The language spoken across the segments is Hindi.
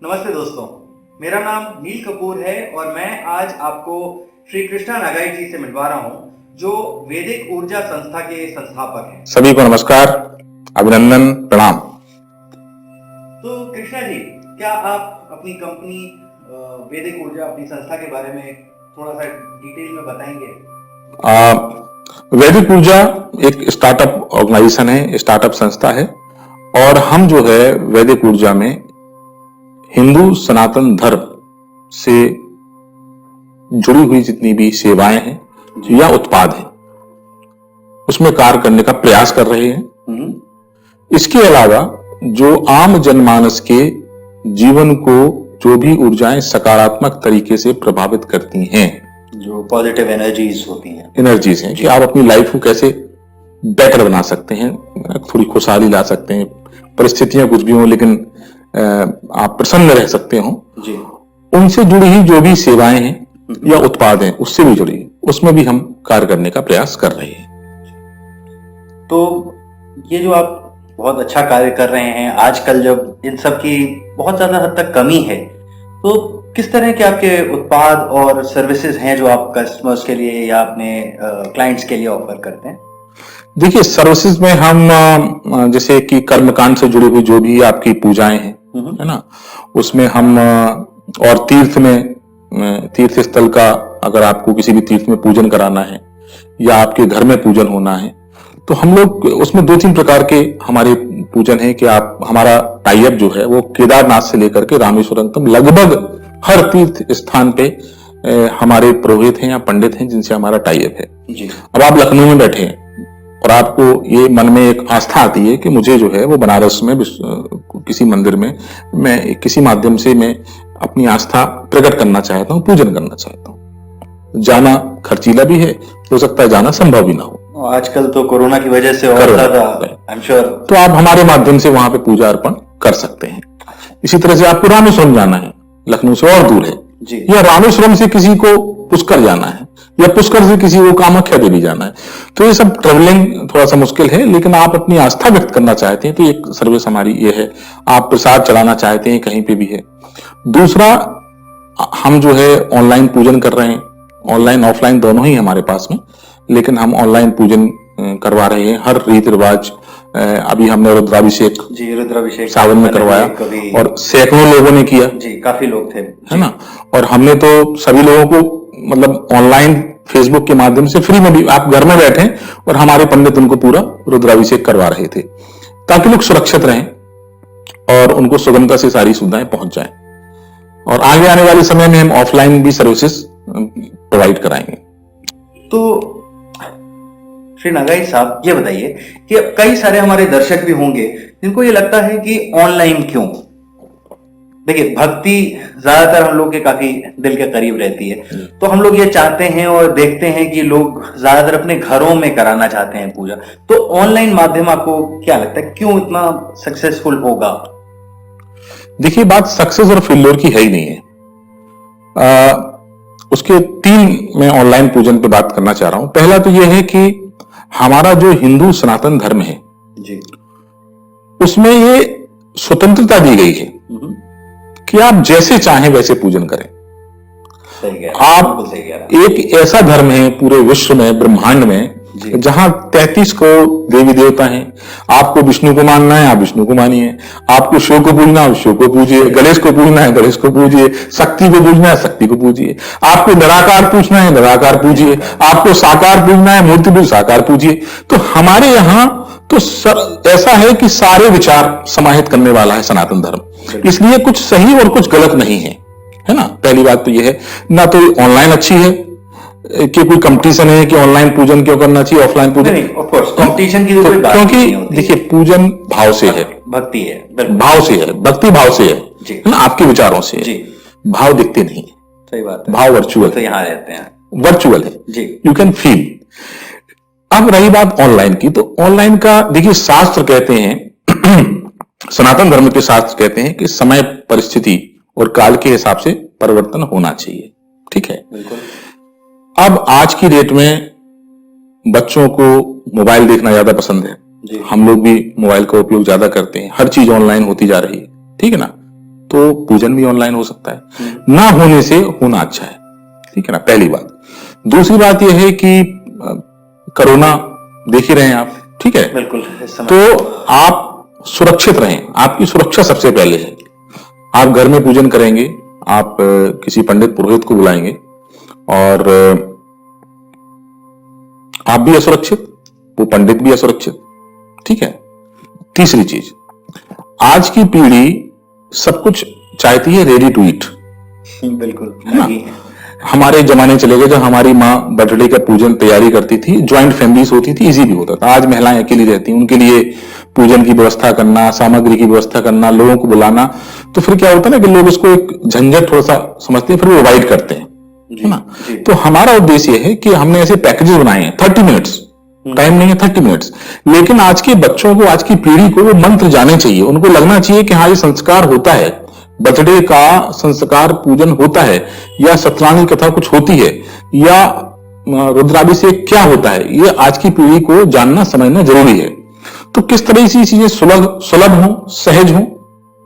नमस्ते दोस्तों, मेरा नाम नील कपूर है और मैं आज आपको श्री कृष्णा नागाई जी से मिलवा रहा हूं, जो वैदिक ऊर्जा संस्था के संस्थापक हैं। सभी को नमस्कार, अभिनंदन, प्रणाम। तो कृष्णा जी, क्या आप अपनी कंपनी वैदिक ऊर्जा, अपनी संस्था के बारे में थोड़ा सा डिटेल में बताएंगे? वैदिक ऊर्जा एक स्टार्टअप ऑर्गेनाइजेशन है, स्टार्टअप संस्था है और हम जो है वैदिक ऊर्जा में हिंदू सनातन धर्म से जुड़ी हुई जितनी भी सेवाएं हैं या उत्पाद हैं उसमें कार्य करने का प्रयास कर रहे हैं। इसके अलावा जो आम जनमानस के जीवन को जो भी ऊर्जाएं सकारात्मक तरीके से प्रभावित करती हैं, जो पॉजिटिव एनर्जीज होती हैं, एनर्जीज हैं कि आप अपनी लाइफ को कैसे बेटर बना सकते हैं, थोड़ी खुशहाली ला सकते हैं, परिस्थितियां कुछ भी हो लेकिन आप प्रसन्न रह सकते हो जी। उनसे जुड़ी ही जो भी सेवाएं हैं या उत्पाद हैं उससे भी जुड़ी, उसमें भी हम कार्य करने का प्रयास कर रहे हैं। तो ये जो आप बहुत अच्छा कार्य कर रहे हैं, आजकल जब इन सब की बहुत ज्यादा हद तक कमी है, तो किस तरह के आपके उत्पाद और सर्विसेज हैं जो आप कस्टमर्स के लिए या अपने क्लाइंट्स के लिए ऑफर करते हैं? देखिए, सर्विसेज में हम जैसे कि कर्मकांड से जुड़ी हुई जो भी आपकी पूजाएं हैं, है ना, उसमें हम और तीर्थ स्थल का अगर आपको किसी भी तीर्थ में पूजन कराना है या आपके घर में पूजन होना है तो हम लोग उसमें 2-3 प्रकार के हमारे पूजन है कि आप हमारा टाई अप जो है वो केदारनाथ से लेकर के रामेश्वरम तक लगभग हर तीर्थ स्थान पे हमारे पुरोहित हैं या पंडित हैं जिनसे हमारा टाई अप है जी। अब आप लखनऊ में बैठे हैं और आपको ये मन में एक आस्था आती है कि मुझे जो है वो बनारस में किसी मंदिर में मैं किसी माध्यम से मैं अपनी आस्था प्रकट करना चाहता हूँ, पूजन करना चाहता हूँ। जाना खर्चीला भी है, हो सकता है जाना संभव भी ना हो, आजकल तो कोरोना की वजह से और ज्यादा आई एम श्योर, तो आप हमारे माध्यम से वहां पे पूजा अर्पण कर सकते हैं। इसी तरह से आपको रामेश्वरम जाना है, लखनऊ से और दूर है जी, या रामेश्वरम से किसी को पुष्कर जाना है या पुष्कर से किसी को कामाख्या देवी जाना है, तो ये सब ट्रेवलिंग थोड़ा सा मुश्किल है, लेकिन आप अपनी आस्था व्यक्त करना चाहते हैं तो एक सर्विस हमारी ये है। आप प्रसाद चढ़ाना चाहते हैं कहीं पे भी है। दूसरा, हम जो है ऑनलाइन पूजन कर रहे हैं, ऑनलाइन ऑफलाइन दोनों ही हमारे पास में, लेकिन हम ऑनलाइन पूजन करवा रहे हैं। हर रीति रिवाज, अभी हमने रुद्राभिषेक सावन में करवाया और सैकड़ों लोगों ने किया जी, काफी लोग थे, है ना, और हमने तो सभी लोगों को मतलब ऑनलाइन फेसबुक के माध्यम से फ्री में भी, आप घर में बैठे और हमारे पंडित उनको पूरा रुद्राभिषेक करवा रहे थे ताकि लोग सुरक्षित रहें और उनको सुगमता से सारी सुविधाएं पहुंच जाएं। और आगे आने वाले समय में हम ऑफलाइन भी सर्विसेज प्रोवाइड कराएंगे। तो श्री नागाई साहब, ये बताइए कि कई सारे हमारे दर्शक भी होंगे जिनको ये लगता है कि ऑनलाइन क्यों। देखिए, भक्ति ज्यादातर हम लोग के काफी दिल के करीब रहती है, तो हम लोग ये चाहते हैं और देखते हैं कि लोग ज्यादातर अपने घरों में कराना चाहते हैं पूजा, तो ऑनलाइन माध्यम आपको क्या लगता है क्यों इतना सक्सेसफुल होगा? देखिए, बात सक्सेस और फेल्योर की है ही नहीं है। उसके 3 मैं ऑनलाइन पूजन पे बात करना चाह रहा हूं। पहला तो यह है कि हमारा जो हिंदू सनातन धर्म है जी, उसमें ये स्वतंत्रता दी गई है कि आप जैसे चाहें वैसे पूजन करें। आप एक ऐसा धर्म है पूरे विश्व में, ब्रह्मांड में, जहां 33 करोड़ देवी देवता हैं। आपको विष्णु को मानना है, आप विष्णु को मानिए। आपको शिव को पूजना है, शिव को पूजिए। गणेश को पूजना है, गणेश को पूजिए। शक्ति को पूजना है, शक्ति को पूजिए। आपको निराकार पूजना है, निराकार पूजिए। आपको साकार पूजना है, मूर्ति भी साकार पूजिए। तो हमारे यहाँ तो ऐसा है कि सारे विचार समाहित करने वाला है सनातन धर्म, इसलिए कुछ सही और कुछ गलत नहीं है ना। पहली बात तो यह है, ना तो ऑनलाइन अच्छी है कि कोई कंपटीशन है कि ऑनलाइन पूजन क्यों करना चाहिए, ऑफलाइन पूजन, ऑफ कोर्स कंपटीशन की कोई बात क्योंकि देखिए पूजन भाव से है, भक्ति है, भाव से है, भक्ति भाव से है ना, आपके विचारों से है। भाव दिखते नहीं, सही बात है, भाव वर्चुअल, तो यहाँ रहते हैं, वर्चुअल है जी, यू कैन फील। अब रही बात ऑनलाइन की, तो ऑनलाइन का देखिए शास्त्र कहते हैं सनातन धर्म के शास्त्र कहते हैं कि समय, परिस्थिति और काल के हिसाब से परिवर्तन होना चाहिए, ठीक है। बिल्कुल। अब आज की डेट में बच्चों को मोबाइल देखना ज्यादा पसंद है, हम लोग भी मोबाइल का उपयोग ज्यादा करते हैं, हर चीज ऑनलाइन होती जा रही है, ठीक है ना। तो पूजन भी ऑनलाइन हो सकता है। ना होने से होना अच्छा है, ठीक है ना, पहली बात। दूसरी बात यह है कि कोरोना देख ही रहे हैं आप, ठीक है, बिल्कुल इस समय तो आप सुरक्षित रहें, आपकी सुरक्षा सबसे पहले है। आप घर में पूजन करेंगे, आप किसी पंडित पुरोहित को बुलाएंगे और आप भी असुरक्षित, वो पंडित भी असुरक्षित, ठीक है। तीसरी चीज, आज की पीढ़ी सब कुछ चाहती है रेडी टू ईट, बिल्कुल है ना। हमारे जमाने चले गए जब हमारी माँ बर्थडे का पूजन तैयारी करती थी, ज्वाइंट फैमिलीज होती थी, इजी भी होता था। आज महिलाएं अकेली रहती हैं, उनके लिए पूजन की व्यवस्था करना, सामग्री की व्यवस्था करना, लोगों को बुलाना, तो फिर क्या होता है ना कि लोग उसको एक झंझट थोड़ा सा समझते हैं, फिर वो अवॉइड करते हैं, है ना। तो हमारा उद्देश्य है कि हमने ऐसे पैकेजेस बनाए हैं, 30 मिनट्स टाइम नहीं है, 30 मिनट्स, लेकिन आज के बच्चों को, आज की पीढ़ी को वो मंत्र जाने चाहिए, उनको लगना चाहिए कि हाँ ये संस्कार होता है, बर्थडे का संस्कार पूजन होता है, या सत्यनारायण कथा कुछ होती है, या रुद्राभिषेक क्या होता है, ये आज की पीढ़ी को जानना समझना जरूरी है। तो किस तरह से चीजें सुलभ हो, सहज हो,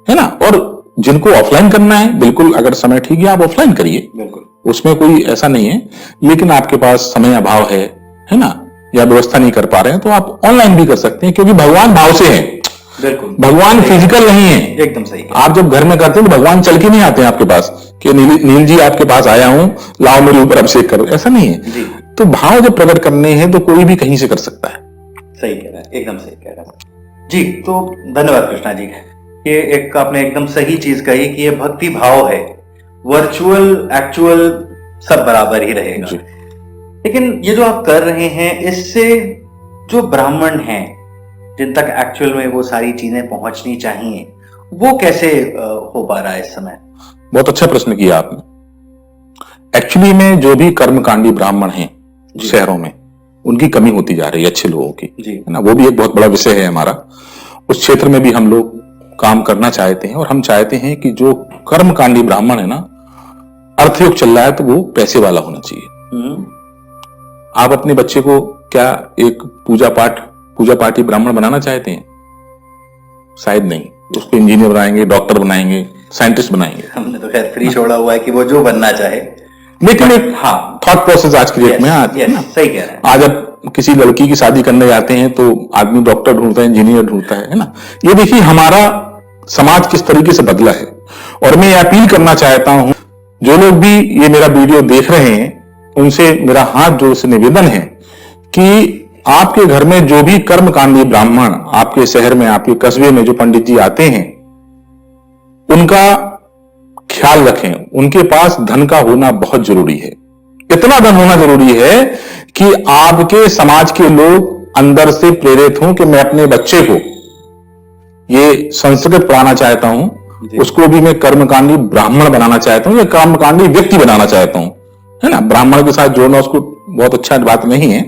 है ना। और जिनको ऑफलाइन करना है, बिल्कुल अगर समय ठीक है आप ऑफलाइन करिए, बिल्कुल उसमें कोई ऐसा नहीं है। लेकिन आपके पास समय अभाव है ना, या व्यवस्था नहीं कर पा रहे हैं, तो आप ऑनलाइन भी कर सकते हैं, क्योंकि भगवान भाव से है, बिल्कुल भगवान फिजिकल नहीं है। एकदम सही। आप जब घर में करते हैं तो भगवान चल के नहीं आते हैं आपके पास कि नील जी आपके पास आया हूं, लाओ मेरे ऊपर अभिषेक करो, ऐसा नहीं है। तो भाव जब प्रकट करने हैं तो कोई भी कहीं से कर सकता है। सही कह रहा है, एकदम सही कह रहा है जी। तो धन्यवाद कृष्णा जी, ये एक आपने एकदम सही चीज कही कि ये भक्ति भाव है, वर्चुअल एक्चुअल सब बराबर ही रहेगा। लेकिन ये जो आप कर रहे हैं, इससे जो ब्राह्मण हैं जिन तक एक्चुअल में वो सारी चीजें पहुंचनी चाहिए, वो कैसे हो पा रहा है इस समय? बहुत अच्छा प्रश्न किया आपने। एक्चुअली में जो भी कर्मकांडी ब्राह्मण हैं शहरों में, उनकी कमी होती जा रही है, अच्छे लोगों की, है ना। वो भी एक बहुत बड़ा विषय है हमारा। उस क्षेत्र में भी हम लोग काम करना चाहते हैं, और हम चाहते हैं कि जो कर्मकांडी ब्राह्मण है ना, अर्थयोग चल रहा है तो वो पैसे वाला होना चाहिए। आप अपने बच्चे को क्या एक पूजा पाठी ब्राह्मण बनाना चाहते हैं? शायद नहीं। उसको इंजीनियर बनाएंगे, डॉक्टर बनाएंगे, साइंटिस्ट बनाएंगे। हमने तो खैर फ्री छोड़ा हुआ है कि वो जो बनना चाहे, लेकिन एक थॉट प्रोसेस आज की डेट में सही कह रहे हैं। आज अब किसी लड़की की शादी करने जाते हैं तो आदमी डॉक्टर ढूंढता है, इंजीनियर ढूंढता है ना। ये देखिए हमारा समाज किस तरीके से बदला है। और मैं अपील करना चाहता हूं, जो लोग भी ये मेरा वीडियो देख रहे हैं, उनसे मेरा हाथ जोड़ से निवेदन है कि आपके घर में जो भी कर्मकांडी ब्राह्मण, आपके शहर में, आपके कस्बे में जो पंडित जी आते हैं, उनका ख्याल रखें। उनके पास धन का होना बहुत जरूरी है। इतना धन होना जरूरी है कि आपके समाज के लोग अंदर से प्रेरित हों कि मैं अपने बच्चे को ये संस्कृत पढ़ाना चाहता हूं, उसको भी मैं कर्मकांडी ब्राह्मण बनाना चाहता हूं, या कर्मकांडी व्यक्ति बनाना चाहता हूं, है ना। ब्राह्मण के साथ जोड़ना उसको बहुत अच्छा बात नहीं है।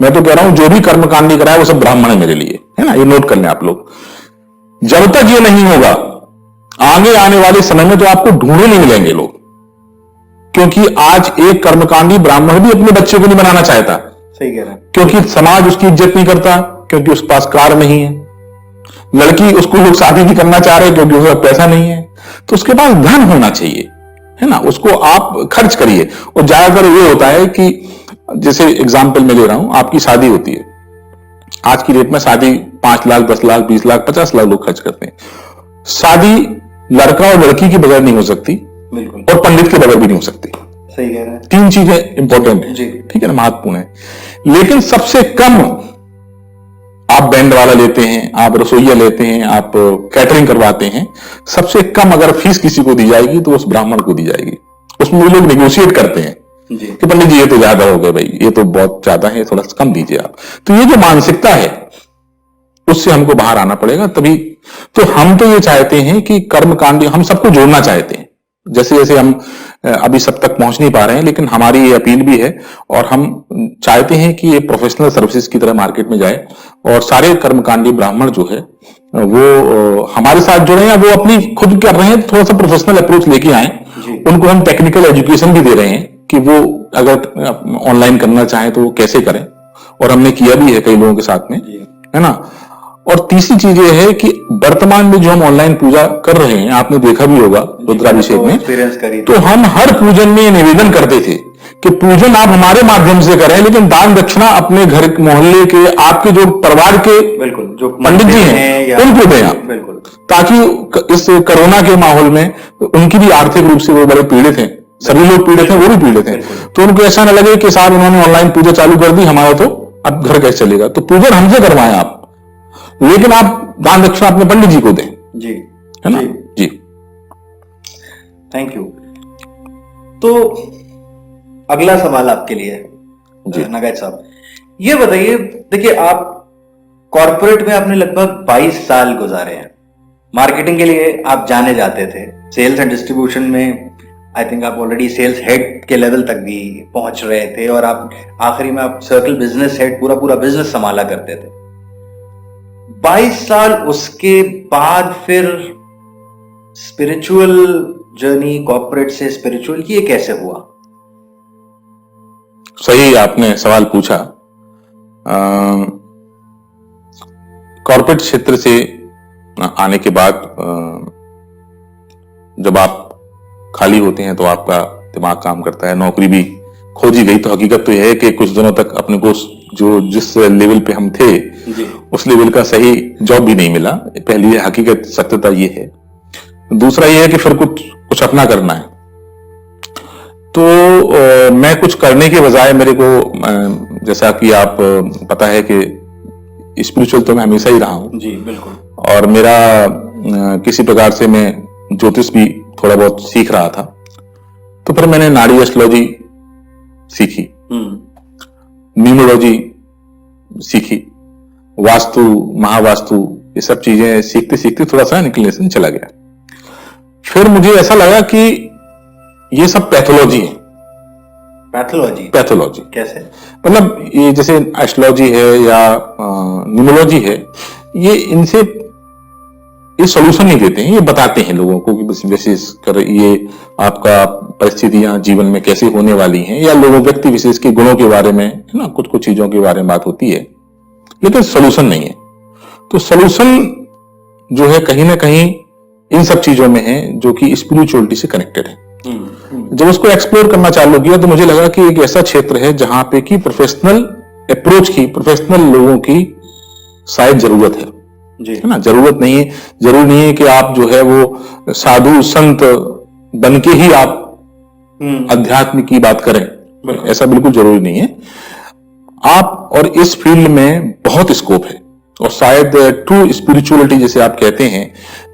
मैं तो कह रहा हूं जो भी कर्मकांडी कराए वो सब ब्राह्मण है मेरे लिए, है ना। ये नोट कर लें आप लोग। जब तक ये नहीं होगा, आगे आने वाले समय में तो आपको ढूंढे नहीं मिलेंगे लोग, क्योंकि आज एक कर्मकांडी ब्राह्मण भी अपने बच्चे को नहीं बनाना चाहता। सही कह रहे हैं। क्योंकि समाज उसकी इज्जत नहीं करता, क्योंकि उसके पास कार नहीं है। लड़की उसको लोग शादी भी करना चाह रहे हैं क्योंकि उसका पैसा नहीं है। तो उसके पास धन होना चाहिए, है ना। उसको आप खर्च करिए। और ज्यादातर ये होता है कि जैसे एग्जाम्पल मैं ले रहा हूं, आपकी शादी होती है, आज की डेट में शादी 5 लाख 10 लाख 20 लाख 50 लाख लोग खर्च करते हैं। शादी लड़का और लड़की के बगैर नहीं हो सकती, बिल्कुल, और पंडित के बगैर भी नहीं हो सकती। सही कह रहे हैं। 3 चीजें इंपॉर्टेंट है, ठीक है ना, महत्वपूर्ण है। लेकिन सबसे कम आप बैंड वाला लेते हैं, आप रसोईया लेते हैं, आप कैटरिंग करवाते हैं, सबसे कम अगर फीस किसी को दी जाएगी तो उस ब्राह्मण को दी जाएगी। उसमें वो लोग नेगोशिएट करते हैं कि पंडित जी ये तो ज्यादा हो गए भाई, ये तो बहुत ज्यादा है, थोड़ा सा कम दीजिए आप। तो ये जो मानसिकता है उससे हमको बाहर आना पड़ेगा तभी। तो हम तो ये चाहते हैं कि कर्मकांडी, हम सबको जोड़ना चाहते हैं। जैसे जैसे हम अभी सब तक पहुंच नहीं पा रहे हैं, लेकिन हमारी ये अपील भी है, और हम चाहते हैं कि ये प्रोफेशनल सर्विसेज की तरह मार्केट में जाए, और सारे कर्मकांडी ब्राह्मण जो है वो हमारे साथ जुड़े, या वो अपनी खुद कर रहे हैं थोड़ा सा प्रोफेशनल अप्रोच लेके आए। उनको हम टेक्निकल एजुकेशन भी दे रहे हैं कि वो अगर ऑनलाइन करना चाहें तो वो कैसे करें, और हमने किया भी है कई लोगों के साथ में, है ना। और तीसरी चीज ये है कि वर्तमान में जो हम ऑनलाइन पूजा कर रहे हैं, आपने देखा भी होगा रुद्राभिषेक में, एक्सपीरियंस करी तो हम हर पूजन में ये निवेदन करते थे कि पूजन आप हमारे माध्यम से करें, लेकिन दान दक्षिणा अपने घर मोहल्ले के, आपके जो परिवार के बिल्कुल जो पंडित जी हैं उनको दें आप, बिल्कुल, ताकि इस कोरोना के माहौल में उनकी भी आर्थिक रूप से वो बड़े पीड़ित हैं, सभी लोग पीड़ित हैं, वो भी पीड़ित हैं, तो उनको ऐसा न लगे कि साहब उन्होंने ऑनलाइन पूजा चालू कर दी, हमारा तो अब घर कैसे चलेगा। तो पूजन हमसे करवाएं आप, लेकिन आप दान दक्षिणा अपने पंडित जी को दें। जी, है ना? जी, थैंक यू। तो अगला सवाल आपके लिए जी नगाइत साहब, ये बताइए, देखिए आप कॉर्पोरेट में आपने लगभग 22 साल गुजारे हैं, मार्केटिंग के लिए आप जाने जाते थे, सेल्स एंड डिस्ट्रीब्यूशन में आई थिंक आप ऑलरेडी सेल्स हेड के लेवल तक भी पहुंच रहे थे, और आप आखिरी में आप सर्कल बिजनेस हेड पूरा बिजनेस संभाला करते थे। 22 साल उसके बाद फिर स्पिरिचुअल जर्नी, कॉर्पोरेट से स्पिरिचुअल की, ये कैसे हुआ? सही आपने सवाल पूछा। कॉर्पोरेट क्षेत्र से आने के बाद जब आप खाली होते हैं तो आपका दिमाग काम करता है, नौकरी भी खोजी गई, तो हकीकत तो यह है कि कुछ दिनों तक अपने को जो जिस लेवल पे हम थे उस लेवल का सही जॉब भी नहीं मिला। पहली हकीकत सत्यता ये है। दूसरा ये है कि फिर कुछ अपना करना है, तो मैं कुछ करने के बजाय मेरे को, जैसा कि आप पता है कि स्पिरिचुअल तो मैं हमेशा ही रहा हूं जी, बिल्कुल, और मेरा किसी प्रकार से मैं ज्योतिष भी थोड़ा बहुत सीख रहा था, तो फिर मैंने नाड़ी एस्ट्रोलॉजी सीखी, न्यूमरोलॉजी सीखी, वास्तु, महावास्तु, ये सब चीजें सीखते सीखते थोड़ा सा इंक्लिनेशन चला गया। फिर मुझे ऐसा लगा कि ये सब पैथोलॉजी है। पैथोलॉजी कैसे? मतलब ये जैसे एस्ट्रोलॉजी है या न्यूमरोलॉजी है, ये इनसे ये सॉल्यूशन नहीं देते हैं, ये बताते हैं लोगों को कि बस विशेष कर ये आपका परिस्थितियां जीवन में कैसे होने वाली हैं, या लोगों व्यक्ति विशेष के गुणों के बारे में, है ना, कुछ चीजों के बारे में बात होती है, लेकिन सॉल्यूशन नहीं है। तो सॉल्यूशन जो है कहीं ना कहीं इन सब चीजों में है जो कि स्पिरिचुअलिटी से कनेक्टेड है। जब उसको एक्सप्लोर करना चालू किया तो मुझे लगा कि एक ऐसा क्षेत्र है जहां पे कि प्रोफेशनल अप्रोच की, प्रोफेशनल लोगों की शायद जरूरत है जी, है ना। जरूरी नहीं है कि आप जो है वो साधु संत बन के ही आप अध्यात्म की बात करें, ऐसा बिल्कुल जरूरी नहीं है। आप और इस फील्ड में बहुत स्कोप है, और शायद ट्रू स्पिरिचुअलिटी जिसे आप कहते हैं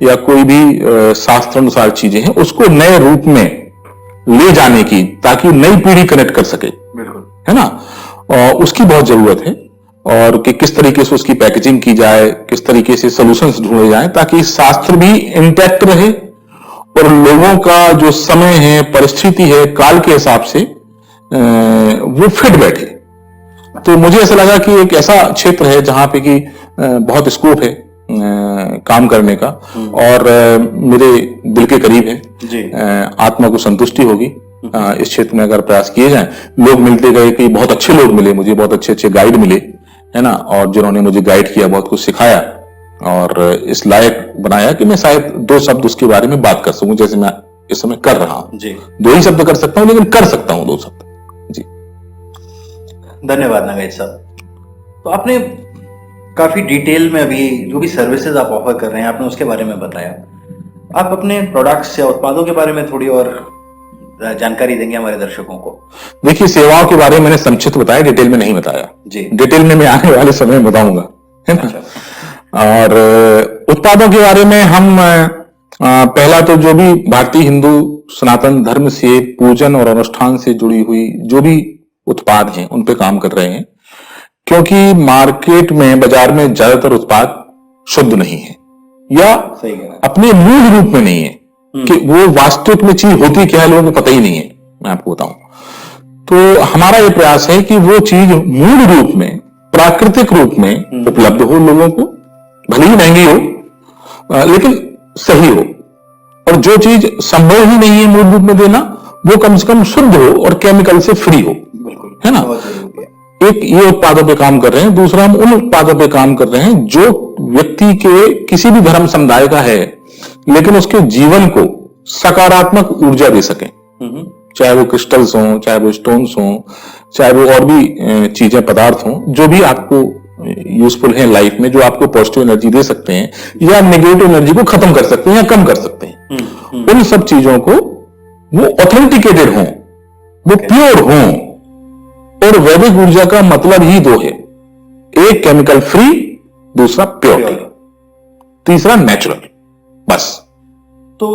या कोई भी शास्त्र अनुसार चीजें हैं, उसको नए रूप में ले जाने की, ताकि नई पीढ़ी कनेक्ट कर सके, है ना, और उसकी बहुत जरूरत है। और कि किस तरीके से उसकी पैकेजिंग की जाए, किस तरीके से सॉल्यूशंस ढूंढे जाएं, ताकि शास्त्र भी इंटैक्ट रहे और लोगों का जो समय है, परिस्थिति है, काल के हिसाब से वो फिट बैठे। तो मुझे ऐसा लगा कि एक ऐसा क्षेत्र है जहां पे कि बहुत स्कोप है काम करने का, और मेरे दिल के करीब है जी। आत्मा को संतुष्टि होगी इस क्षेत्र में अगर प्रयास किए जाएं। लोग मिलते गए कि बहुत अच्छे लोग मिले मुझे, बहुत अच्छे गाइड मिले, है ना, और जिन्होंने मुझे गाइड किया, बहुत कुछ सिखाया और इस लायक बनाया कि मैं शायद 2 शब्द उसके बारे में बात कर सकूं, जैसे मैं इस समय कर रहा हूं जी। 2 ही शब्द कर सकता हूं, लेकिन कर सकता हूं 2 शब्द जी। धन्यवाद नगाइत साहब। तो आपने काफी डिटेल में अभी जो भी सर्विसेज आप ऑफर कर रहे हैं आपने उसके बारे में बताया। आप अपने प्रोडक्ट्स या उत्पादों के बारे में थोड़ी और जानकारी देंगे हमारे दर्शकों को? देखिए, सेवाओं के बारे में मैंने संक्षिप्त बताया, डिटेल में नहीं बताया जी। डिटेल में मैं आने वाले समय में बताऊंगा, है ना। अच्छा। और उत्पादों के बारे में हम पहला तो जो भी भारतीय हिंदू सनातन धर्म से पूजन और अनुष्ठान से जुड़ी हुई जो भी उत्पाद हैं उन पे काम कर रहे हैं, क्योंकि मार्केट में, बाजार में ज्यादातर उत्पाद शुद्ध नहीं है या अपने मूल रूप में नहीं है, कि वो वास्तविक में चीज होती क्या है लोगों को पता ही नहीं है। मैं आपको बताऊं तो हमारा ये प्रयास है कि वो चीज मूल रूप में, प्राकृतिक रूप में उपलब्ध हो लोगों को, भले ही महंगी हो लेकिन सही हो, और जो चीज संभव ही नहीं है मूल रूप में देना, वो कम से कम शुद्ध हो और केमिकल से फ्री हो, है ना। एक ये उत्पादों पे काम कर रहे हैं, दूसरा हम उन उत्पादों पे काम कर रहे हैं जो व्यक्ति के किसी भी धर्म समुदाय का है लेकिन उसके जीवन को सकारात्मक ऊर्जा दे सके, चाहे वो क्रिस्टल्स हों, चाहे वो स्टोन्स हों, चाहे वो और भी चीजें पदार्थ हों जो भी आपको यूजफुल है लाइफ में, जो आपको पॉजिटिव एनर्जी दे सकते हैं या नेगेटिव एनर्जी को खत्म कर सकते हैं या कम कर सकते हैं। उन सब चीजों को वो ऑथेंटिकेटेड हों, वो प्योर हों। और वैदिक ऊर्जा का मतलब ही दो है, एक केमिकल फ्री, दूसरा प्योर, तीसरा नेचुरल, बस। तो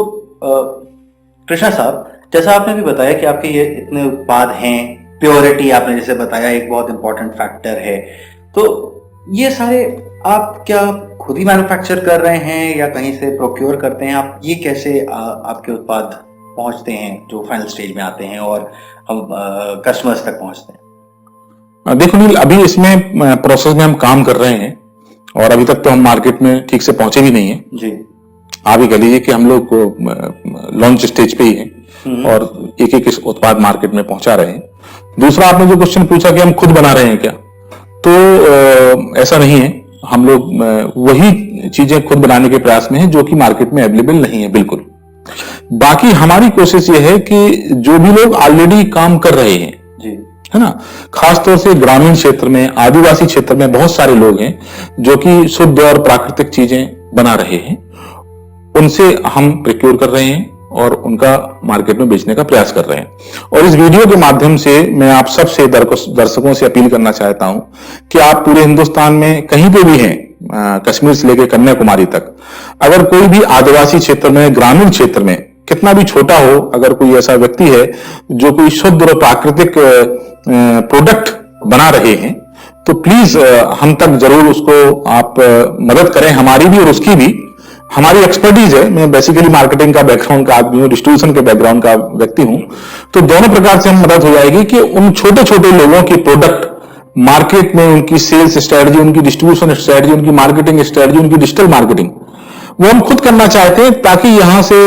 कृष्णा साहब, जैसा आपने भी बताया कि आपके ये इतने उत्पाद हैं, प्योरिटी आपने जैसे बताया एक बहुत इंपॉर्टेंट फैक्टर है, तो ये सारे आप क्या खुद ही मैन्युफैक्चर कर रहे हैं या कहीं से प्रोक्योर करते हैं? आप ये कैसे आपके उत्पाद पहुंचते हैं जो फाइनल स्टेज में आते हैं और हम कस्टमर्स तक पहुंचते हैं? देखो नील, अभी इसमें प्रोसेस में हम काम कर रहे हैं और अभी तक तो हम मार्केट में ठीक से पहुंचे भी नहीं है जी। आप ही कह लीजिए कि हम लोग लॉन्च स्टेज पे ही हैं और एक एक उत्पाद मार्केट में पहुंचा रहे हैं। दूसरा, आपने जो क्वेश्चन पूछा कि हम खुद बना रहे हैं क्या, तो ऐसा नहीं है। हम लोग वही चीजें खुद बनाने के प्रयास में हैं जो कि मार्केट में अवेलेबल नहीं है, बिल्कुल। बाकी हमारी कोशिश ये है कि जो भी लोग ऑलरेडी काम कर रहे हैं जी, है ना, खासतौर से ग्रामीण क्षेत्र में, आदिवासी क्षेत्र में बहुत सारे लोग हैं जो कि शुद्ध और प्राकृतिक चीजें बना रहे हैं, उनसे हम प्रोक्योर कर रहे हैं और उनका मार्केट में बेचने का प्रयास कर रहे हैं। और इस वीडियो के माध्यम से मैं आप सबसे दर्शकों से अपील करना चाहता हूं कि आप पूरे हिंदुस्तान में कहीं पे भी हैं, कश्मीर से लेकर कन्याकुमारी तक, अगर कोई भी आदिवासी क्षेत्र में, ग्रामीण क्षेत्र में, कितना भी छोटा हो, अगर कोई ऐसा व्यक्ति है जो कोई शुद्ध और प्राकृतिक प्रोडक्ट बना रहे हैं, तो प्लीज हम तक जरूर उसको आप मदद करें, हमारी भी और उसकी भी। हमारी एक्सपर्टीज है, मैं बेसिकली मार्केटिंग का बैकग्राउंड का आदमी हूं, डिस्ट्रीब्यूशन के बैकग्राउंड का व्यक्ति हूं, तो दोनों प्रकार से हम मदद हो जाएगी कि उन छोटे छोटे लोगों की प्रोडक्ट मार्केट में, उनकी सेल्स स्ट्रेटजी, उनकी डिस्ट्रीब्यूशन स्ट्रेटजी, उनकी मार्केटिंग स्ट्रेटजी, उनकी डिजिटल मार्केटिंग, वो हम खुद करना चाहते हैं, ताकि यहां से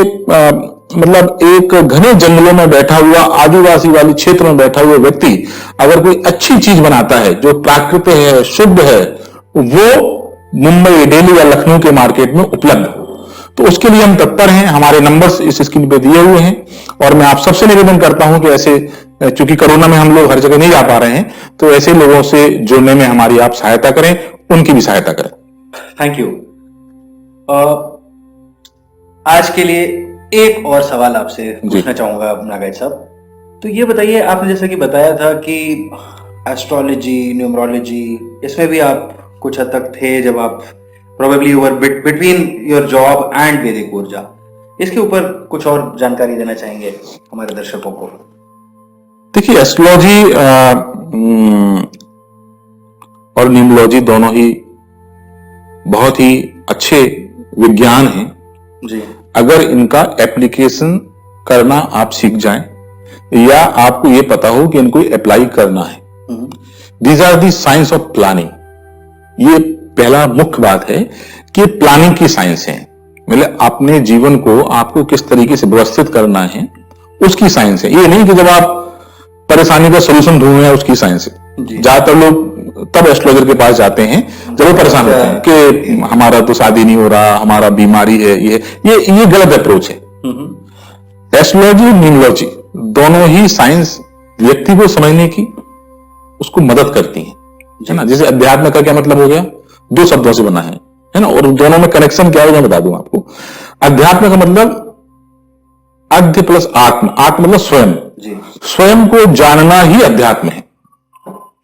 मतलब एक घने जंगलों में बैठा हुआ, आदिवासी वाली क्षेत्र में बैठा हुआ व्यक्ति अगर कोई अच्छी चीज बनाता है जो प्राकृतिक है, शुद्ध है, वो मुंबई, दिल्ली या लखनऊ के मार्केट में उपलब्ध हो, तो उसके लिए हम तत्पर हैं। हमारे नंबर्स इस स्क्रीन पे दिए हुए हैं और मैं आप सबसे निवेदन करता हूं कि ऐसे, चूंकि कोरोना में हम लोग हर जगह नहीं जा पा रहे हैं, तो ऐसे लोगों से जुड़ने में हमारी आप सहायता करें, उनकी भी सहायता करें। Thank you. आज के लिए एक और सवाल आपसे पूछना चाहूंगा नागार्जुन साहब। तो ये बताइए, आपने जैसा कि बताया था कि एस्ट्रोलॉजी, न्यूमरोलॉजी, इसमें भी आप कुछ हद तक थे जब आप probably you were between your job and वैदिक ऊर्जा। इसके ऊपर कुछ और जानकारी देना चाहेंगे हमारे दर्शकों को? देखिए, एस्ट्रोलॉजी और न्यूमरोलॉजी दोनों ही बहुत ही अच्छे विज्ञान हैं जी। अगर इनका एप्लीकेशन करना आप सीख जाएं या आपको ये पता हो कि इनको अप्लाई करना है, these are the science of planning. ये पहला मुख्य बात है कि प्लानिंग की साइंस है, मतलब अपने जीवन को आपको किस तरीके से व्यवस्थित करना है उसकी साइंस है। ये नहीं कि जब आप परेशानी का सोल्यूशन ढूंढ रहे हैं उसकी साइंस है। ज्यादातर लोग तब एस्ट्रोलॉजर के पास जाते हैं जब वो परेशान होते हैं कि हमारा तो शादी नहीं हो रहा, हमारा बीमारी है, ये गलत अप्रोच है। एस्ट्रोलॉजी और न्यूमरोलॉजी दोनों ही साइंस व्यक्ति को समझने की उसको मदद करती है ना। जैसे अध्यात्म का क्या मतलब हो गया, दो शब्दों से बना है ना, और दोनों में कनेक्शन क्या है मैं बता दूं आपको। अध्यात्म का मतलब अध्य प्लस आत्म, आत्म मतलब स्वयं, स्वयं को जानना ही अध्यात्म है,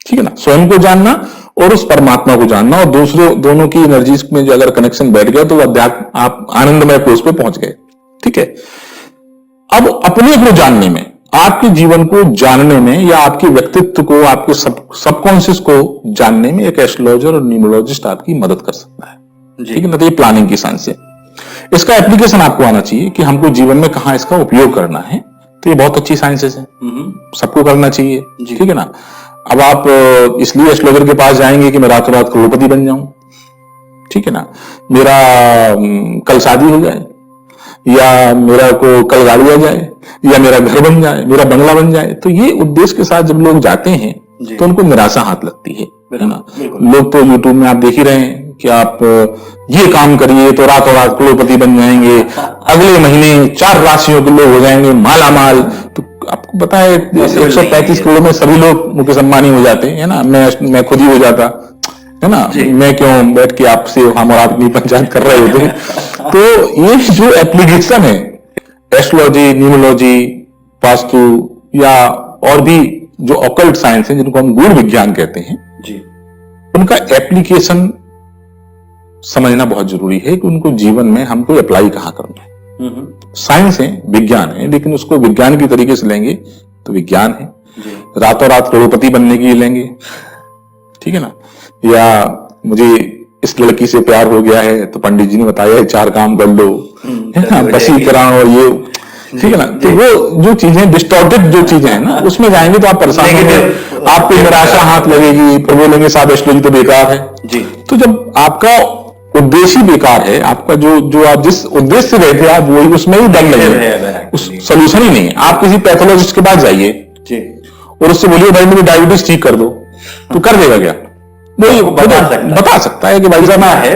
ठीक है ना। स्वयं को जानना और उस परमात्मा को जानना, और दूसरे दोनों की एनर्जीज में जो अगर कनेक्शन बैठ गया तो अध्यात्म, आप आनंदमय कोष पे पहुंच गए, ठीक है। अब अपने को जानने में, आपके जीवन को जानने में या आपके व्यक्तित्व को, आपके सबकॉन्शियस को जानने में एक एस्ट्रोलॉजर और न्यूमरोलॉजिस्ट आपकी मदद कर सकता है, ठीक है ना। तो ये प्लानिंग की साइंस है। इसका एप्लीकेशन आपको आना चाहिए कि हमको जीवन में कहां इसका उपयोग करना है, तो ये बहुत अच्छी साइंसेस है, सबको करना चाहिए, ठीक है ना। अब आप इसलिए एस्ट्रोलॉजर के पास जाएंगे कि मैं रातों रात करोड़पति बन जाऊं, ठीक है ना, मेरा कल शादी हो जाए, या मेरा को कल गाड़ी आ जाए, या मेरा घर बन जाए, मेरा बंगला बन जाए। तो ये उद्देश्य के साथ जब लोग जाते हैं तो उनको निराशा हाथ लगती है ना। बिल्कुल। लोग तो यूट्यूब में आप देख ही रहे हैं कि आप ये काम करिए तो रातों रात करोड़पति बन जाएंगे, अगले महीने 4 राशियों के लोग हो जाएंगे माला माल। तो आपको पता है 135 करोड़ में सभी लोग मुकेश अंबानी हो जाते हैं, है ना। मैं खुद ही हो जाता, है ना। मैं क्यों बैठ के आपसे हम और आप इतनी पंचायत कर रहे होते। तो ये जो एप्लीकेशन है एस्ट्रोलॉजी, न्यूमरोलॉजी, वास्तु या और भी जो ऑकल्ट साइंस है जिनको हम गूढ़ विज्ञान कहते हैं जी, उनका एप्लीकेशन समझना बहुत जरूरी है कि उनको जीवन में हमको अप्लाई कहां करना है। साइंस है, विज्ञान है, लेकिन उसको विज्ञान की तरीके से लेंगे तो विज्ञान है। रातों रात करोड़पति बनने के लिए लेंगे, ठीक है ना। या मुझे इस लड़की से प्यार हो गया है तो पंडित जी ने बताया 4 काम कर लो, है ना, वशीकरण और ये, ठीक है ना। तो वो जो चीजें डिस्टॉर्टेड जो चीजें हैं ना उसमें जाएंगे तो आप परेशान होंगे, आपको निराशा हाथ लगेगी, फिर बोलेंगे साहब एस्ट्रोलॉजी तो बेकार है जी। तो जब आपका उद्देश्य बेकार है, आपका जो आप जिस उद्देश्य से गए थे आप वही उसमें ही दम नहीं है, उस सोल्यूशन ही नहीं है। आप किसी पैथोलॉजिस्ट के पास जाइए और उससे बोलिए भाई मुझे डायबिटीज ठीक कर दो, तो कर देगा क्या? वो बता सकता है कि भाई साहब है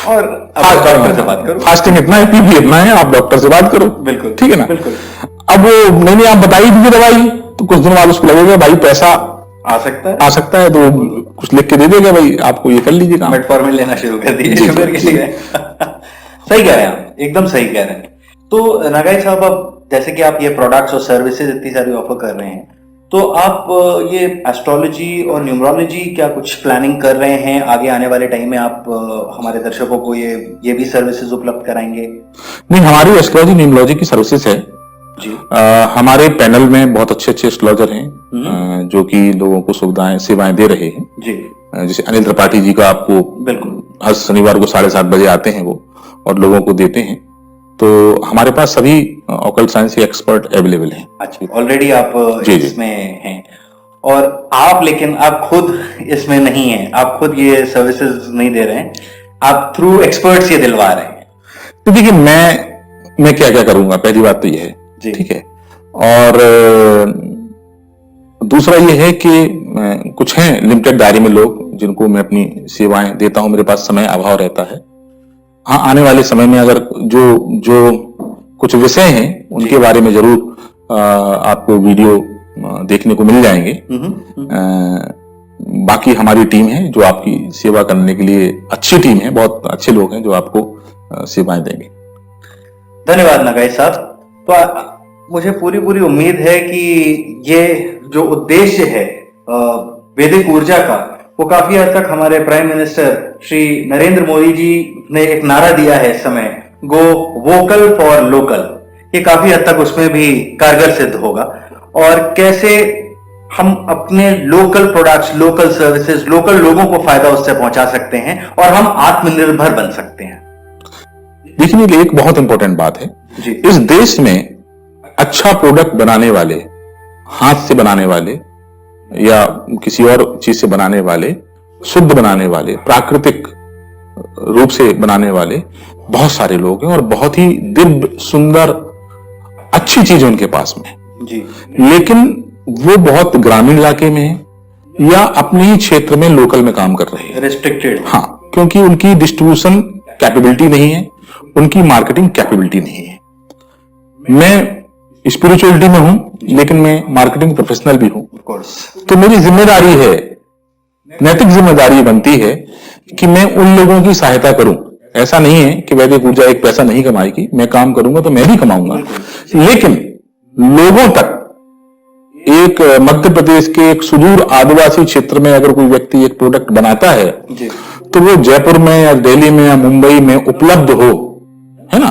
और डॉक्टर से बात करो, फास्टिंग इतना है, पीपी इतना है, आप डॉक्टर से बात करो, बिल्कुल ठीक है ना। अब वो नहीं आप बताइए दीजिए दवाई, तो कुछ दिन बाद उसको लगेगा भाई पैसा आ सकता है तो कुछ लिख के दे देगा, भाई आपको ये कर लीजिए काम, मेटफॉर्मिन लेना शुरू कर दीजिए शुगर के लिए। सही कह रहे हैं आप, एकदम सही कह रहे हैं। तो नागाई साहब, अब जैसे कि आप ये प्रोडक्ट्स और सर्विसेज इतनी सारी ऑफर कर रहे हैं, तो आप ये एस्ट्रोलॉजी और न्यूमरोलॉजी क्या कुछ प्लानिंग कर रहे हैं आगे आने वाले टाइम में? आप हमारे दर्शकों को ये भी सर्विसेज उपलब्ध कराएंगे? नहीं, हमारी एस्ट्रोलॉजी न्यूमरोलॉजी की सर्विसेज है जी। हमारे पैनल में बहुत अच्छे एस्ट्रोलॉजर हैं जो कि लोगों को सेवाएं दे रहे हैं जी। जैसे अनिल त्रिपाठी जी का आपको बिल्कुल हर शनिवार को 7:30 बजे आते हैं वो और लोगों को देते हैं। तो हमारे पास सभी ऑकल्ट साइंस के एक्सपर्ट अवेलेबल हैं। अच्छा, ऑलरेडी आप इसमें हैं और लेकिन आप खुद इसमें नहीं हैं, आप खुद ये सर्विसेज नहीं दे रहे हैं, आप थ्रू एक्सपर्ट्स ये दिलवा रहे हैं। तो देखिए मैं क्या क्या करूंगा, पहली बात तो ये है, ठीक है। और दूसरा ये है कि कुछ हैं लिमिटेड दायरे में लोग जिनको मैं अपनी सेवाएं देता हूं, मेरे पास समय अभाव रहता है। हाँ, आने वाले समय में अगर जो कुछ विषय हैं उनके बारे में जरूर आपको वीडियो देखने को मिल जाएंगे। बाकी हमारी टीम है जो आपकी सेवा करने के लिए, अच्छी टीम है, बहुत अच्छे लोग हैं जो आपको सेवाएं देंगे। धन्यवाद नागाई साहब। तो मुझे पूरी उम्मीद है कि ये जो उद्देश्य है वैदिक ऊर्जा का, वो काफी हद तक हमारे प्राइम मिनिस्टर श्री नरेंद्र मोदी जी ने एक नारा दिया है इस समय, गो वोकल फॉर लोकल, ये काफी हद तक उसमें भी कारगर सिद्ध होगा। और कैसे हम अपने local products, local services, local लोगों को फायदा उससे पहुंचा सकते हैं और हम आत्मनिर्भर बन सकते हैं। देखिए, एक बहुत इंपॉर्टेंट बात है जी। इस देश में अच्छा प्रोडक्ट बनाने वाले, हाथ से बनाने वाले या किसी और चीज से बनाने वाले, शुद्ध बनाने वाले, प्राकृतिक रूप से बनाने वाले बहुत सारे लोग हैं और बहुत ही दिव्य, सुंदर, अच्छी चीजें उनके पास में जी। लेकिन वो बहुत ग्रामीण इलाके में है या अपने ही क्षेत्र में लोकल में काम कर रहे हैं, रेस्ट्रिक्टेड। हाँ, क्योंकि उनकी डिस्ट्रीब्यूशन कैपेबिलिटी नहीं है, उनकी मार्केटिंग कैपेबिलिटी नहीं है। मैं स्पिरिचुअलिटी में हूं लेकिन मैं मार्केटिंग प्रोफेशनल भी हूं, तो मेरी जिम्मेदारी है, नैतिक जिम्मेदारी बनती है कि मैं उन लोगों की सहायता करूं। ऐसा नहीं है कि वैदिक ऊर्जा एक पैसा नहीं कमाएगी, मैं काम करूंगा तो मैं भी कमाऊंगा, लेकिन लोगों तक, एक मध्य प्रदेश के एक सुदूर आदिवासी क्षेत्र में अगर कोई व्यक्ति एक प्रोडक्ट बनाता है तो वो जयपुर में या दिल्ली में या मुंबई में उपलब्ध हो, है ना,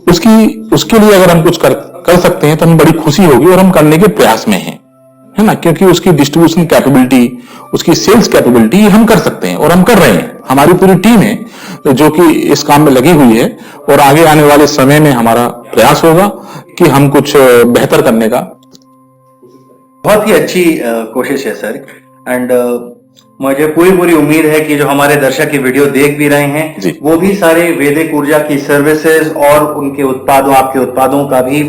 उसके लिए अगर हम कुछ कर सकते हैं तो हमें बड़ी खुशी होगी और हम करने के प्रयास में हैं, है ना, क्योंकि उसकी डिस्ट्रीब्यूशन कैपेबिलिटी, उसकी सेल्स कैपेबिलिटी हम कर सकते हैं और हम कर रहे हैं। हमारी पूरी टीम है जो कि इस काम में लगी हुई है और आगे आने वाले समय में हमारा प्रयास होगा कि हम कुछ बेहतर करने का। बहुत ही अच्छी कोशिश है सर। एंड मुझे पूरी उम्मीद है कि जो हमारे दर्शक ये वीडियो देख भी रहे हैं वो भी सारे वैदिक ऊर्जा की सर्विसेज और उनके उत्पादों, आपके उत्पादों का भी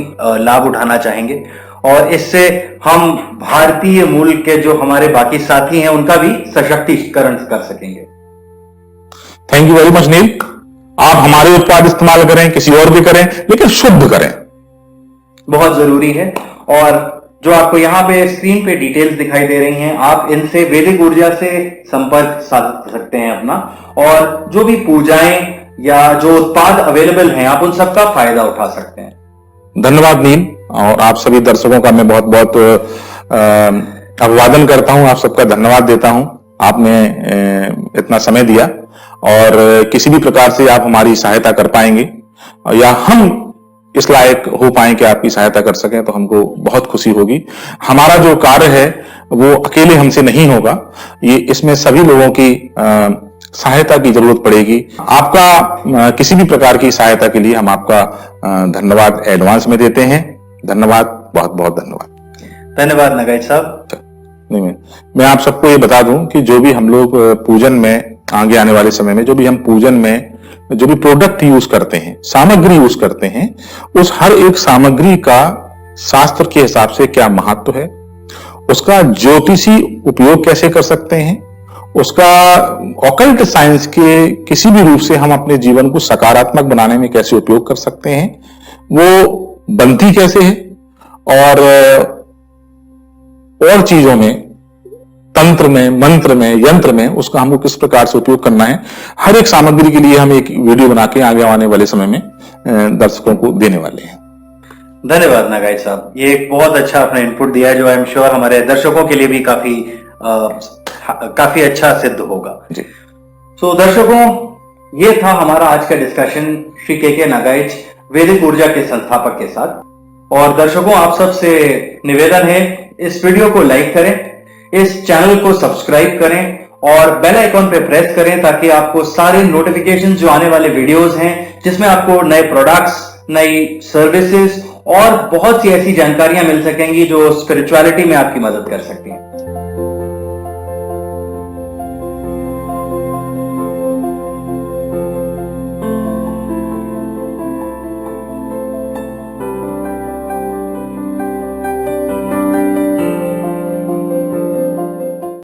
लाभ उठाना चाहेंगे और इससे हम भारतीय मूल के जो हमारे बाकी साथी हैं उनका भी सशक्तिकरण कर सकेंगे। थैंक यू वेरी मच नील। आप हमारे उत्पाद इस्तेमाल करें, किसी और भी करें, लेकिन शुद्ध करें, बहुत जरूरी है। और जो आपको यहाँ पे स्क्रीन पे डिटेल्स दिखाई दे रही हैं, आप इनसे वैदिक ऊर्जा से संपर्क साध सकते हैं अपना, और जो भी पूजाएं या जो उत्पाद अवेलेबल हैं आप उन सबका फायदा उठा सकते हैं। धन्यवाद नील, और आप सभी दर्शकों का मैं बहुत बहुत अभिवादन करता हूं, आप सबका धन्यवाद देता हूं। आपने इतना समय दिया, और किसी भी प्रकार से आप हमारी सहायता कर पाएंगे या हम इस लायक हो पाए कि आपकी सहायता कर सकें तो हमको बहुत खुशी होगी। हमारा जो कार्य है वो अकेले हमसे नहीं होगा, ये इसमें सभी लोगों की सहायता की जरूरत पड़ेगी। आपका किसी भी प्रकार की सहायता के लिए हम आपका धन्यवाद एडवांस में देते हैं। धन्यवाद, बहुत बहुत धन्यवाद। धन्यवाद नगाइच साहब। नहीं, मैं आप सबको ये बता दूं कि जो भी हम लोग पूजन में आगे आने वाले समय में जो भी हम पूजन में जो भी प्रोडक्ट यूज करते हैं, सामग्री यूज करते हैं, उस हर एक सामग्री का शास्त्र के हिसाब से क्या महत्व है, उसका ज्योतिषी उपयोग कैसे कर सकते हैं, उसका ऑकल्ट साइंस के किसी भी रूप से हम अपने जीवन को सकारात्मक बनाने में कैसे उपयोग कर सकते हैं, वो बनती कैसे है, और चीजों में, तंत्र में, मंत्र में, यंत्र में उसका हमको किस प्रकार से उपयोग करना है, हर एक सामग्री के लिए हम एक वीडियो बना के आगे आने वाले समय में दर्शकों को देने वाले हैं। धन्यवाद नागाई साहब, ये एक बहुत अच्छा आपने इनपुट दिया है जो आई एम श्योर हमारे दर्शकों के लिए भी काफी अच्छा सिद्ध होगा जी। तो दर्शकों, ये था हमारा आज का डिस्कशन श्री के नागाइच वैदिक ऊर्जा के संस्थापक के साथ। और दर्शकों, आप सबसे निवेदन है, इस वीडियो को लाइक करें, इस चैनल को सब्सक्राइब करें और बेल आइकॉन पे प्रेस करें ताकि आपको सारे नोटिफिकेशंस जो आने वाले वीडियोस हैं जिसमें आपको नए प्रोडक्ट्स, नई सर्विसेज और बहुत सी ऐसी जानकारियां मिल सकेंगी जो स्पिरिचुअलिटी में आपकी मदद कर सकती हैं।